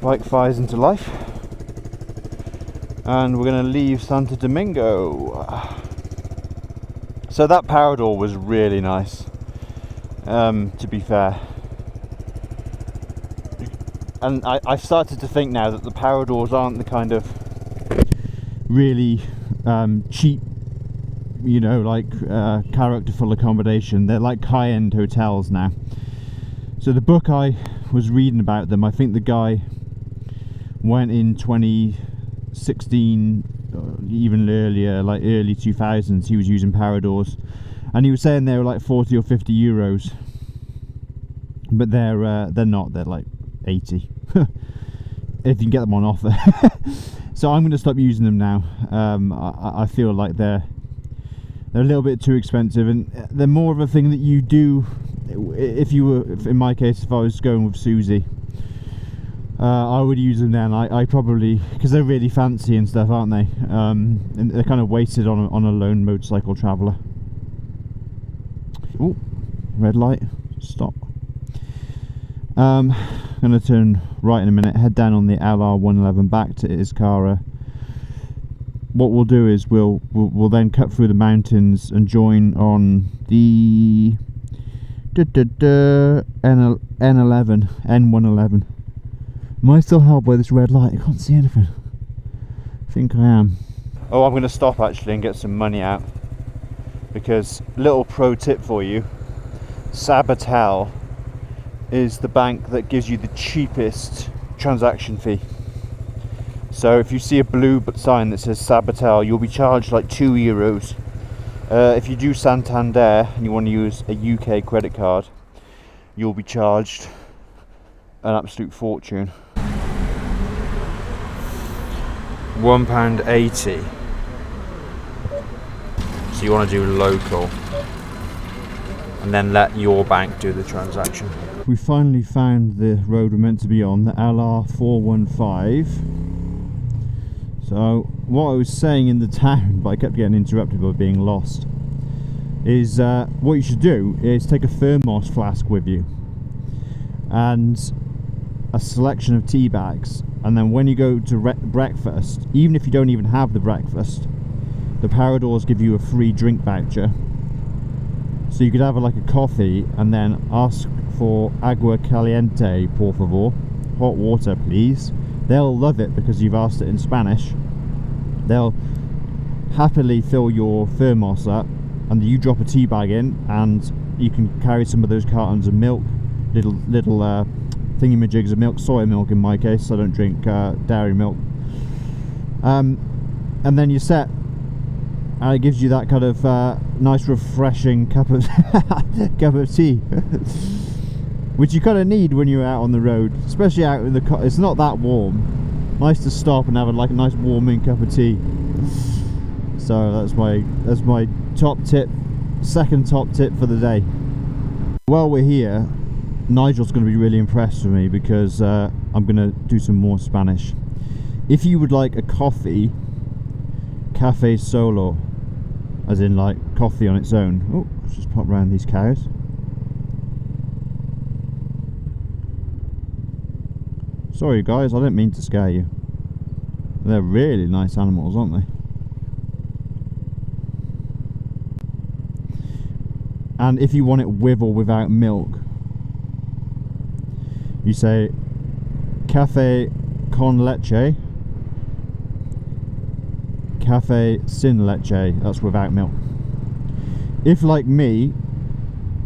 bike fires into life, and we're going to leave Santo Domingo. So that power door was really nice, to be fair. And I've started to think now that the power doors aren't the kind of really cheap, you know, like characterful accommodation. They're like high-end hotels now. So the book I was reading about them, I think the guy went in 2016, even earlier, like early 2000s, he was using power doors, and he was saying they were like 40 or 50 euros, but they're not, they're like 80 if you can get them on offer. So I'm going to stop using them now. I feel like they're a little bit too expensive, and they're more of a thing that you do if you were, in my case, if I was going with Susie, I would use them then. I probably, because they're really fancy and stuff, aren't they? And they're kind of weighted on a lone motorcycle traveller. Oh, red light, stop. I'm going to turn right in a minute, head down on the LR111 back to Ezcaray. What we'll do is we'll then cut through the mountains and join on the N111. Am I still held by this red light? I can't see anything. I think I am. Oh, I'm going to stop actually and get some money out, because little pro tip for you, Sabatel is the bank that gives you the cheapest transaction fee. So if you see a blue sign that says Sabatel, you'll be charged like €2. If you do Santander and you want to use a UK credit card, you'll be charged an absolute fortune. £1.80. So you want to do local, and then let your bank do the transaction. We finally found the road we're meant to be on, the LR415. So what I was saying in the town, but I kept getting interrupted by being lost, is what you should do is take a thermos flask with you and a selection of tea bags, and then when you go to breakfast, even if you don't even have the breakfast, the power doors give you a free drink voucher. So you could have like a coffee and then ask for agua caliente, por favor, hot water please. They'll love it because you've asked it in Spanish. They'll happily fill your thermos up, and you drop a tea bag in, and you can carry some of those cartons of milk, little thingamajigs of milk, soy milk in my case, I don't drink dairy milk, and then you're set. And it gives you that kind of nice refreshing cup of tea, which you kind of need when you're out on the road, especially out in the it's not that warm. Nice to stop and have like a nice warming cup of tea. So that's my top tip, second top tip for the day. While we're here, Nigel's going to be really impressed with me because I'm going to do some more Spanish. If you would like a coffee, cafe solo, as in like coffee on its own. Oh, let's just pop round these cows. Sorry guys, I didn't mean to scare you. They're really nice animals, aren't they? And if you want it with or without milk, you say cafe con leche, cafe sin leche, that's without milk. If, like me,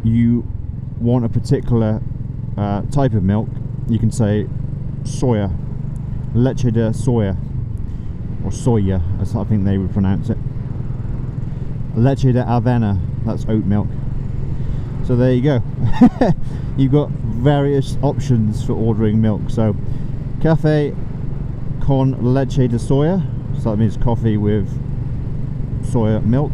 you want a particular type of milk, you can say soya, leche de soya, or soya, as I think they would pronounce it. Leche de avena, that's oat milk. So there you go. You've got various options for ordering milk. So cafe con leche de soya, so that means coffee with soya milk.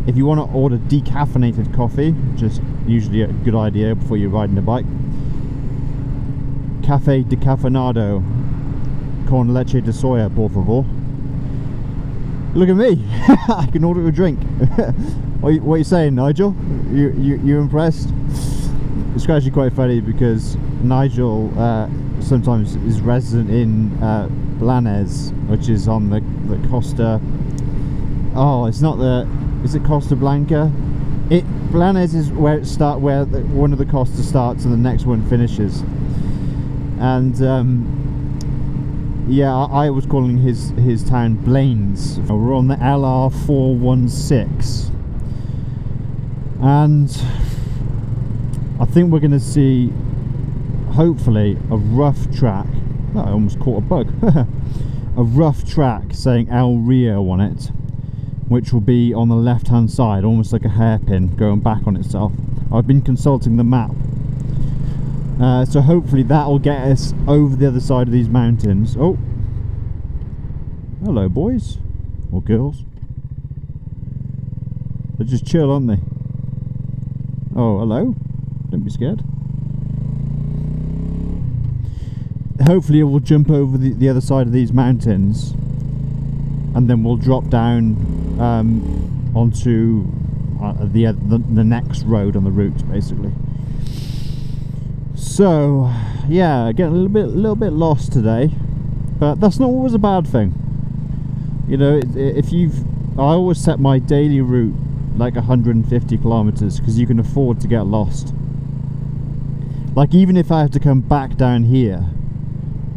If you want to order decaffeinated coffee, which is usually a good idea before you're riding a bike, cafe decaffeinado con leche de soya, por favor. Look at me. I can order a drink. What are you saying, Nigel? You impressed? It's actually quite funny because Nigel sometimes is resident in Blanes, which is on the Costa. Oh, it's not the. Is it Costa Blanca? Blanes is where one of the Costa starts and the next one finishes. And yeah, I was calling his town Blanes. We're on the LR 416, and I think we're going to see, hopefully, a rough track. Oh, I almost caught a bug. A rough track saying El Rio on it, which will be on the left hand side, almost like a hairpin going back on itself. I've been consulting the map, so hopefully that will get us over the other side of these mountains. Oh, hello boys or girls. They're just chill, aren't they? Oh, hello, don't be scared. Hopefully it will jump over the other side of these mountains, and then we'll drop down onto the next road on the route, basically. So yeah, getting a little bit lost today, but that's not always a bad thing. You know, I always set my daily route like 150 kilometers, because you can afford to get lost. Like, even if I have to come back down here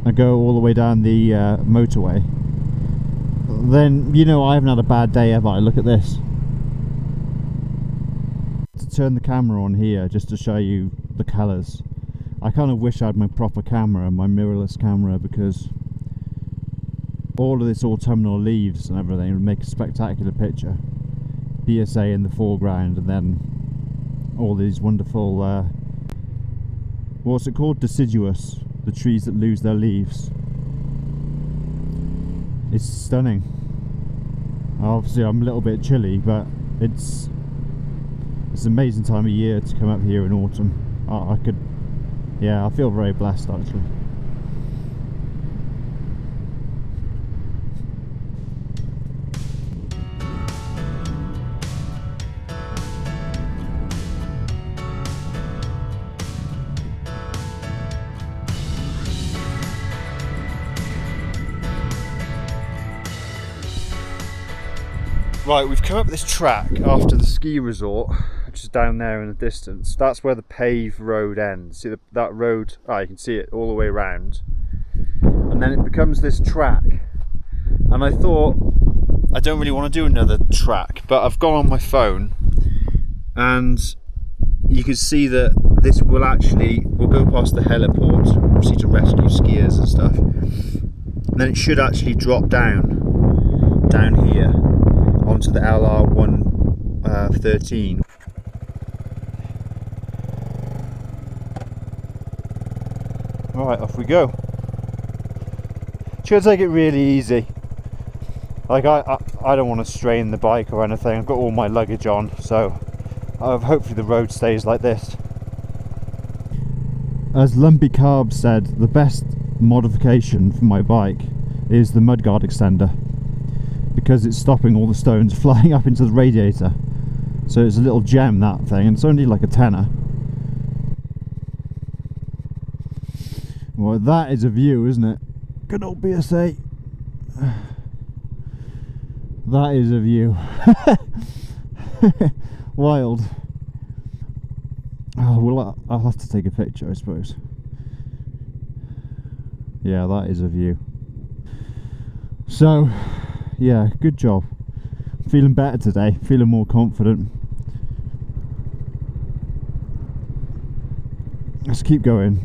and go all the way down the motorway, then, you know, I haven't had a bad day ever. Look at this. To turn the camera on here, just to show you the colours. I kind of wish I had my proper camera, my mirrorless camera, because all of this autumnal leaves and everything would make a spectacular picture. BSA in the foreground, and then all these wonderful, what's it called? Deciduous. The trees that lose their leaves. It's stunning. Obviously I'm a little bit chilly, but it's an amazing time of year to come up here in autumn. I feel very blessed, actually. Right, we've come up this track after the ski resort, which is down there in the distance. That's where the paved road ends. See that road? You can see it all the way around. And then it becomes this track. And I thought, I don't really want to do another track, but I've gone on my phone and you can see that this we'll go past the heliport, obviously to rescue skiers and stuff. And then it should actually drop down here onto the LR 113. Alright, off we go. Just gonna take it really easy. Like, I don't want to strain the bike or anything. I've got all my luggage on, so hopefully the road stays like this. As Lumpy Carb said, the best modification for my bike is the mudguard extender, because it's stopping all the stones flying up into the radiator. So it's a little gem, that thing, and it's only like a tenner. Well, that is a view, isn't it? Good old BSA. That is a view. Wild. Oh, well, I'll have to take a picture, I suppose. Yeah, that is a view. So yeah, good job. Feeling better today, feeling more confident. Let's keep going.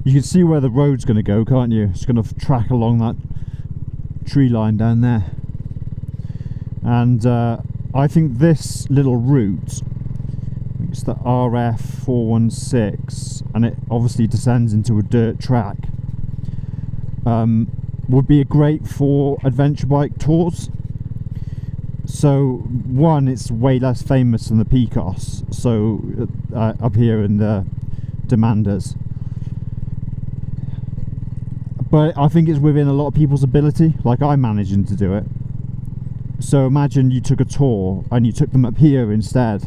You can see where the road's going to go, can't you? It's going to track along that tree line down there. And I think this little route, it's the RF 416, and it obviously descends into a dirt track, would be great for adventure bike tours. So one, it's way less famous than the Picos, so up here in the Demandas, but I think it's within a lot of people's ability. Like, I'm managing to do it, So imagine you took a tour and you took them up here instead.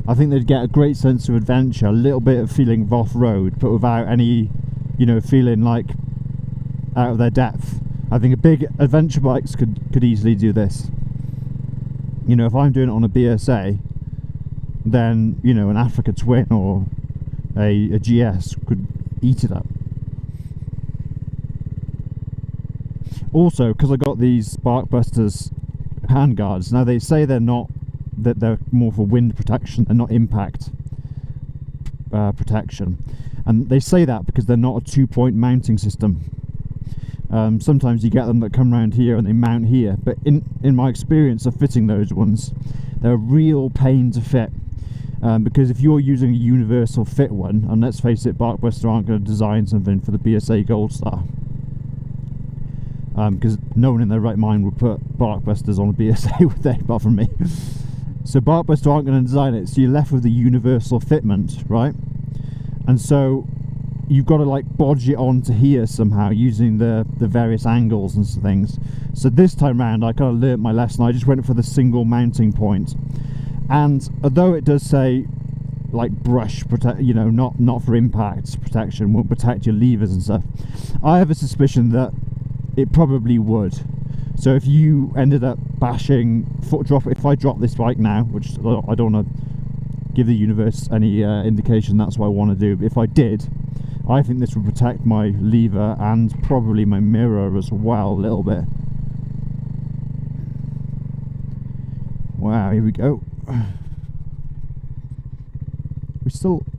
I think they'd get a great sense of adventure, a little bit of feeling of off-road, but without any, you know, feeling like out of their depth. I think a big adventure bikes could easily do this. You know, if I'm doing it on a BSA, then, you know, an Africa Twin or a GS could eat it up. Also, because I got these Sparkbusters handguards, now they say they're not, that they're more for wind protection, they're not impact protection, and they say that because they're not a 2-point mounting system. Sometimes you get them that come around here and they mount here, but in my experience of fitting those ones, they're a real pain to fit, because if you're using a universal fit one, and let's face it, Sparkbuster aren't going to design something for the BSA Goldstar, because no one in their right mind would put Sparkbusters on a BSA, would they, apart from me? So Sparkbuster aren't going to design it, so you're left with the universal fitment, right? And so you've got to like bodge it onto here somehow using the various angles and things. So this time round I kind of learnt my lesson. I just went for the single mounting point, and although it does say like brush protect, you know, not for impact protection, won't protect your levers and stuff, I have a suspicion that it probably would. So if you ended up bashing foot drop, if I drop this bike now, which I don't want to give the universe any indication that's what I want to do, but if I did, I think this would protect my lever and probably my mirror as well a little bit. Wow, here we go. We're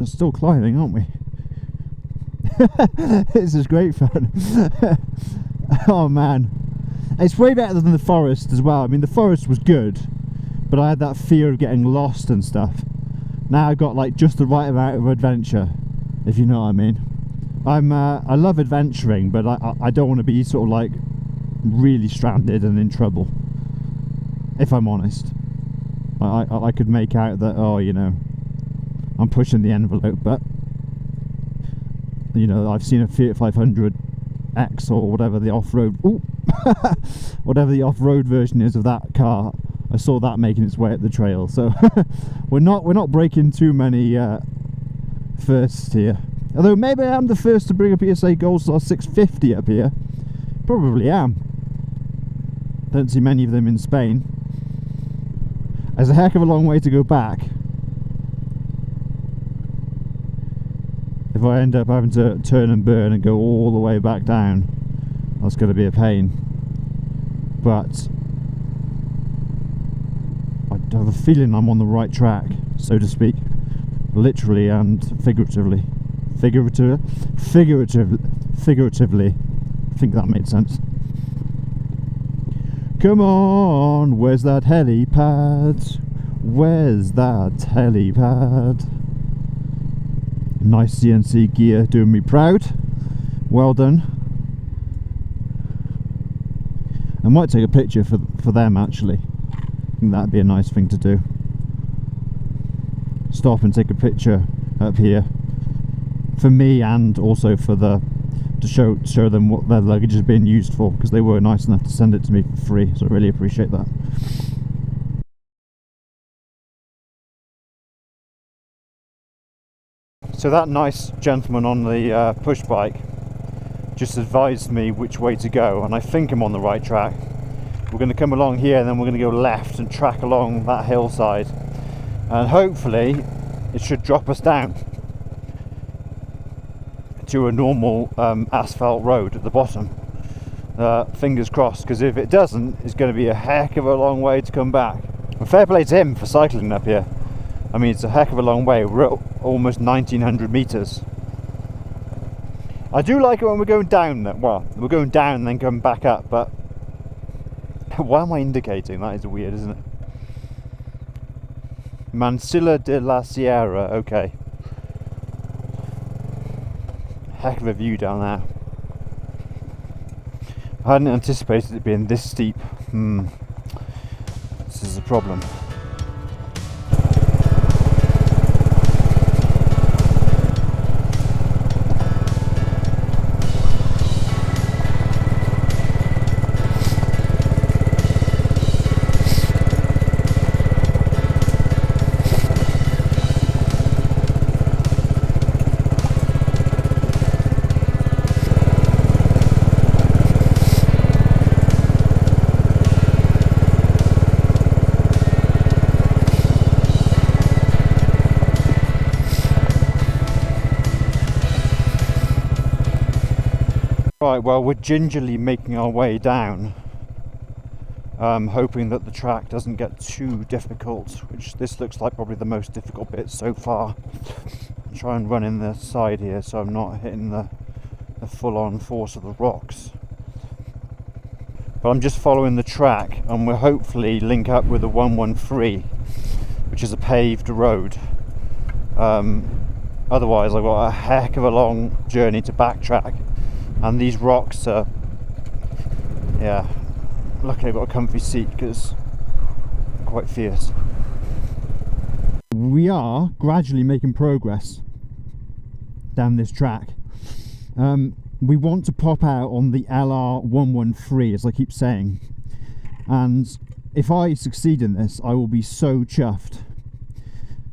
still climbing, aren't we? This is great fun. Oh man, it's way better than the forest as well. I mean, the forest was good, but I had that fear of getting lost and stuff. Now I've got like just the right amount of adventure, if you know what I mean. I love adventuring, but I don't want to be sort of like really stranded and in trouble, if I'm honest. I could make out that, oh, you know, I'm pushing the envelope, but you know, I've seen a Fiat 500X or whatever the off-road, whatever the off-road version is of that car. I saw that making its way up the trail, so we're not breaking too many firsts here. Although maybe I am the first to bring a BSA Goldstar 650 up here. Probably am. Don't see many of them in Spain. There's a heck of a long way to go back. If I end up having to turn and burn and go all the way back down, that's going to be a pain. But I have a feeling I'm on the right track, so to speak, literally and figuratively. Figuratively. I think that made sense. Come on, where's that helipad? Where's that helipad? Nice CNC gear, doing me proud. Well done. I might take a picture for them actually. I think that'd be a nice thing to do. Stop and take a picture up here. For me, and also for to show them what their luggage is being used for, because they were nice enough to send it to me for free, so I really appreciate that. So that nice gentleman on the push bike just advised me which way to go, and I think I'm on the right track. We're going to come along here and then we're going to go left and track along that hillside, and hopefully it should drop us down to a normal asphalt road at the bottom. Fingers crossed, because if it doesn't, it's going to be a heck of a long way to come back. And fair play to him for cycling up here. I mean, it's a heck of a long way. We're at almost 1900 meters. I do like it when we're going down. Well, we're going down and then come back up, but why am I indicating? That is weird, isn't it? Mansilla de la Sierra, okay. Heck of a view down there. I hadn't anticipated it being this steep. This is a problem. Right, well, we're gingerly making our way down, hoping that the track doesn't get too difficult, which this looks like probably the most difficult bit so far. I'll try and run in the side here so I'm not hitting the full-on force of the rocks. But I'm just following the track, and we'll hopefully link up with the 113, which is a paved road. Otherwise I've got a heck of a long journey to backtrack, and these rocks are, yeah, luckily I've got a comfy seat because they're quite fierce. We are gradually making progress down this track. We want to pop out on the LR113, as I keep saying, and if I succeed in this I will be so chuffed,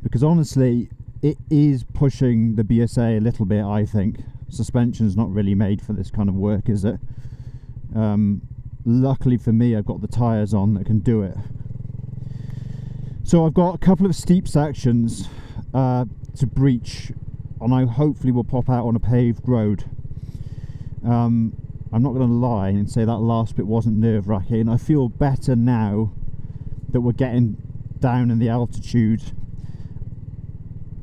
because honestly it is pushing the BSA a little bit. I think suspension's not really made for this kind of work, is it? Luckily for me I've got the tyres on that can do it. So I've got a couple of steep sections to breach, and I hopefully will pop out on a paved road. I'm not going to lie and say that last bit wasn't nerve-wracking. I feel better now that we're getting down in the altitude.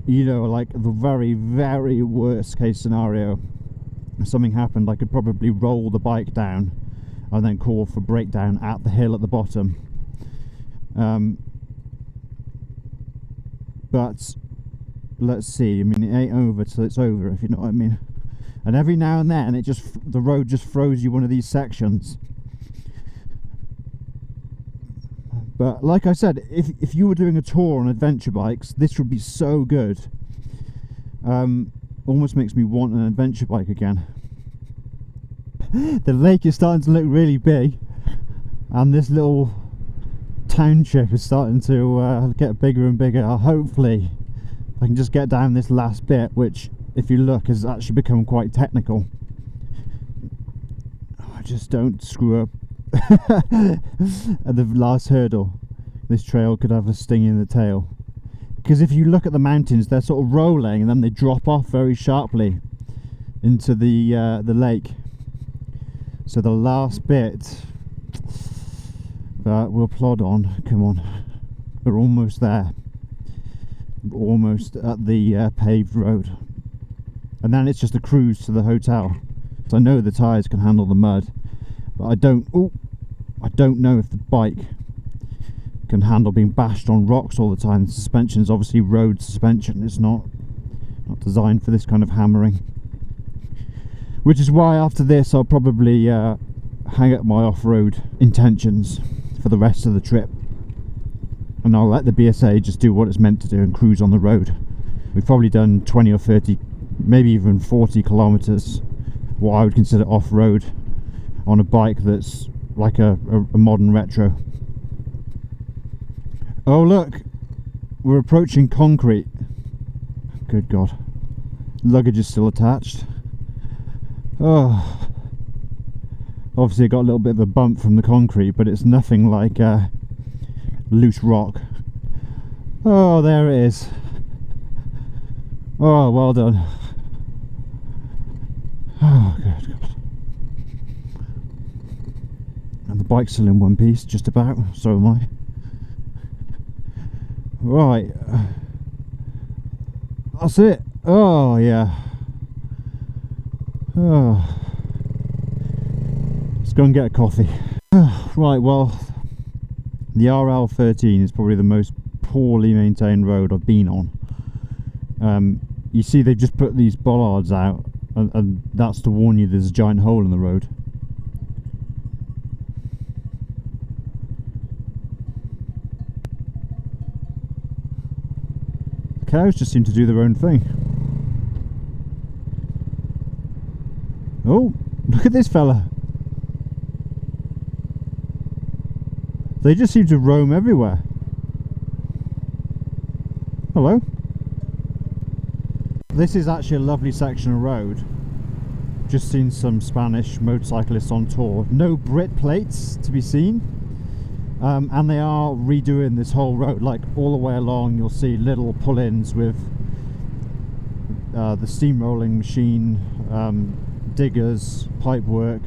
You know, like the very, very worst case scenario, if something happened, I could probably roll the bike down and then call for breakdown at the hill at the bottom. But let's see. I mean, it ain't over till it's over, if you know what I mean. And every now and then the road just throws you one of these sections. But like I said, if you were doing a tour on adventure bikes, this would be so good. Almost makes me want an adventure bike again. The lake is starting to look really big, and this little township is starting to get bigger and bigger. Hopefully I can just get down this last bit, which, if you look, has actually become quite technical. I just don't screw up at the last hurdle. This trail could have a sting in the tail, because if you look at the mountains, they're sort of rolling and then they drop off very sharply into the lake. So the last bit, but we'll plod on. Come on, we're almost there. We're almost at the paved road. And then it's just a cruise to the hotel. So I know the tyres can handle the mud, but I don't know if the bike can handle being bashed on rocks all the time. The suspension is obviously road suspension. It's not designed for this kind of hammering. Which is why after this I'll probably hang up my off-road intentions for the rest of the trip, and I'll let the BSA just do what it's meant to do and cruise on the road. We've probably done 20 or 30, maybe even 40 kilometers, what I would consider off-road, on a bike that's like a modern retro. Oh look, we're approaching concrete. Good God, luggage is still attached. Oh, obviously I got a little bit of a bump from the concrete, but it's nothing like loose rock. Oh, there it is. Oh, well done. Oh, good God. And the bike's still in one piece, just about. So am I. Right. That's it. Oh, yeah. Oh. Let's go and get a coffee. Right, well, the RL13 is probably the most poorly maintained road I've been on. You see they've just put these bollards out, and that's to warn you there's a giant hole in the road. The cows just seem to do their own thing. Oh, look at this fella. They just seem to roam everywhere. Hello. This is actually a lovely section of road. Just seen some Spanish motorcyclists on tour. No Brit plates to be seen. And they are redoing this whole road. Like all the way along you'll see little pull-ins with the steamrolling machine diggers, pipe work.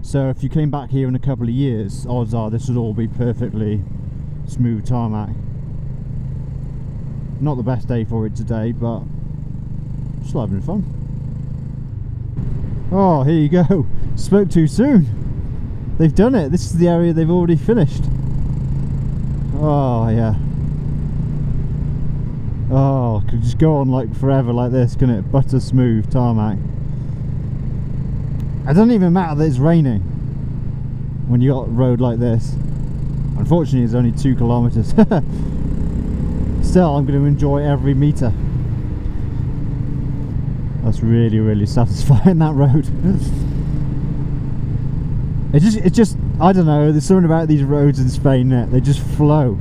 So if you came back here in a couple of years, odds are this would all be perfectly smooth tarmac. Not the best day for it today, but still having fun. Oh, here you go. Spoke too soon. They've done it. This is the area they've already finished. Oh yeah. Oh, could just go on like forever like this, couldn't it? Butter smooth tarmac. It doesn't even matter that it's raining when you got a road like this. Unfortunately, it's only 2 kilometers. Still, I'm going to enjoy every meter. That's really, really satisfying, that road. It just, I don't know, there's something about these roads in Spain that they just flow.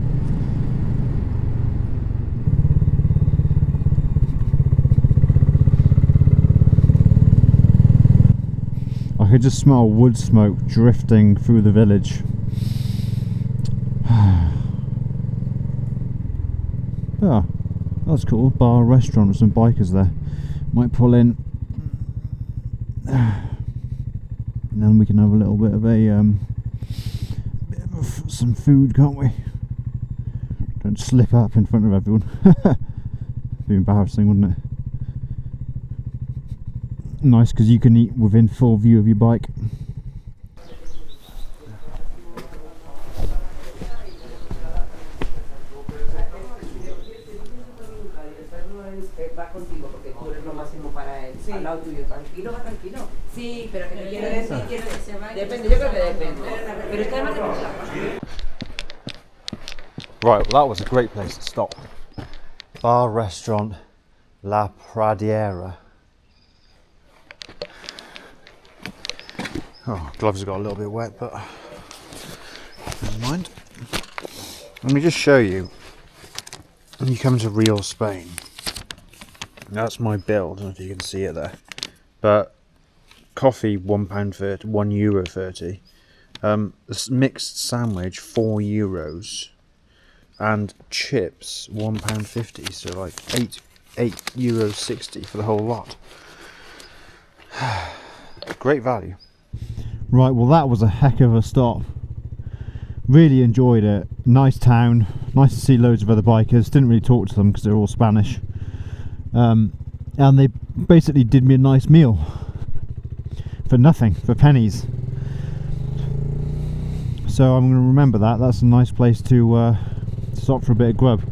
I could just smell wood smoke drifting through the village. Oh, that's cool. Bar, restaurant with some bikers there. Might pull in. And then we can have a little bit of some food, can't we? Don't slip up in front of everyone. Be embarrassing, wouldn't it? Nice, because you can eat within full view of your bike. Right, well that was a great place to stop. Bar restaurant La Pradera. Oh, gloves have got a little bit wet, but never mind. Let me just show you. When you come to real Spain, that's my bill. I don't know if you can see it there, but coffee £1.30, €1.30. This mixed sandwich €4, and chips £1.50. So like €8.60 for the whole lot. Great value. Right, well that was a heck of a stop. Really enjoyed it. Nice town. Nice to see loads of other bikers. Didn't really talk to them because they're all Spanish. And they basically did me a nice meal. For nothing, for pennies. So I'm going to remember that. That's a nice place to stop for a bit of grub.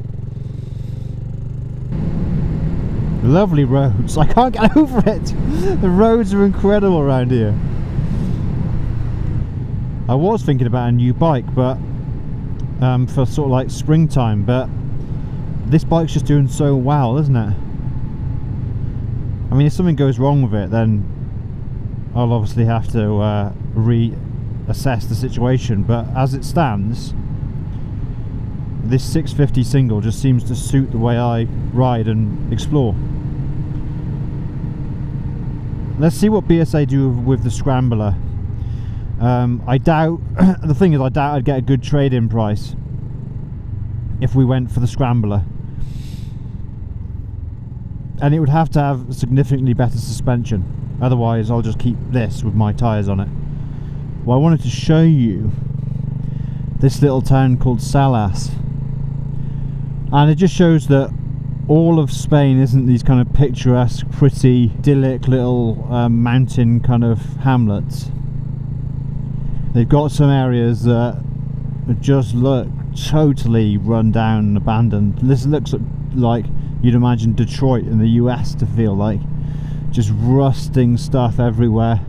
Lovely roads. I can't get over it. The roads are incredible around here. I was thinking about a new bike, but for sort of like springtime, but this bike's just doing so well, isn't it? I mean, if something goes wrong with it, then I'll obviously have to reassess the situation, but as it stands, this 650 single just seems to suit the way I ride and explore. Let's see what BSA do with the Scrambler. I doubt, the thing is, I doubt I'd get a good trade-in price if we went for the Scrambler. And it would have to have significantly better suspension. Otherwise, I'll just keep this with my tyres on it. Well, I wanted to show you this little town called Salas. And it just shows that all of Spain isn't these kind of picturesque, pretty, idyllic little mountain kind of hamlets. They've got some areas that just look totally run down and abandoned. This looks like you'd imagine Detroit in the US to feel like. Just rusting stuff everywhere.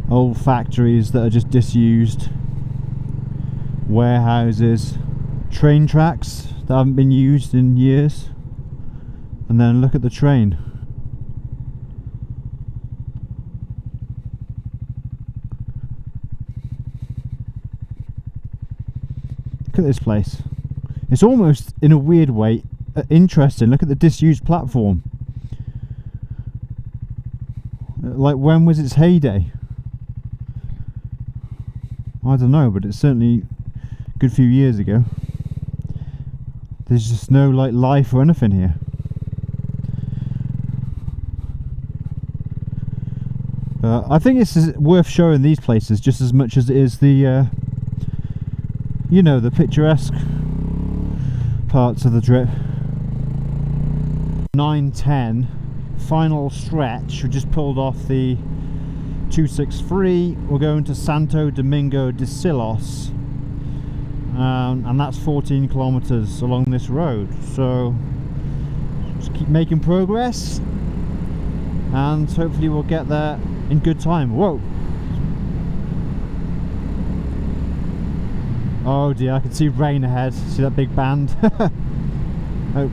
Old factories that are just disused. Warehouses. Train tracks that haven't been used in years. And then look at the train. Look at this place. It's almost, in a weird way, interesting. Look at the disused platform. Like, when was its heyday? I don't know, but it's certainly a good few years ago. There's just no like life or anything here. I think it's worth showing these places just as much as it is the you know, the picturesque parts of the trip. 9:10 final stretch. We just pulled off the 263. We're going to Santo Domingo de Silos, and that's 14 kilometers along this road, so just keep making progress and hopefully we'll get there in good time. Whoa! Oh dear, I can see rain ahead. See that big band? Oh,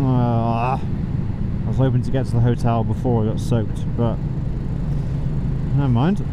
I was hoping to get to the hotel before I got soaked, but never mind.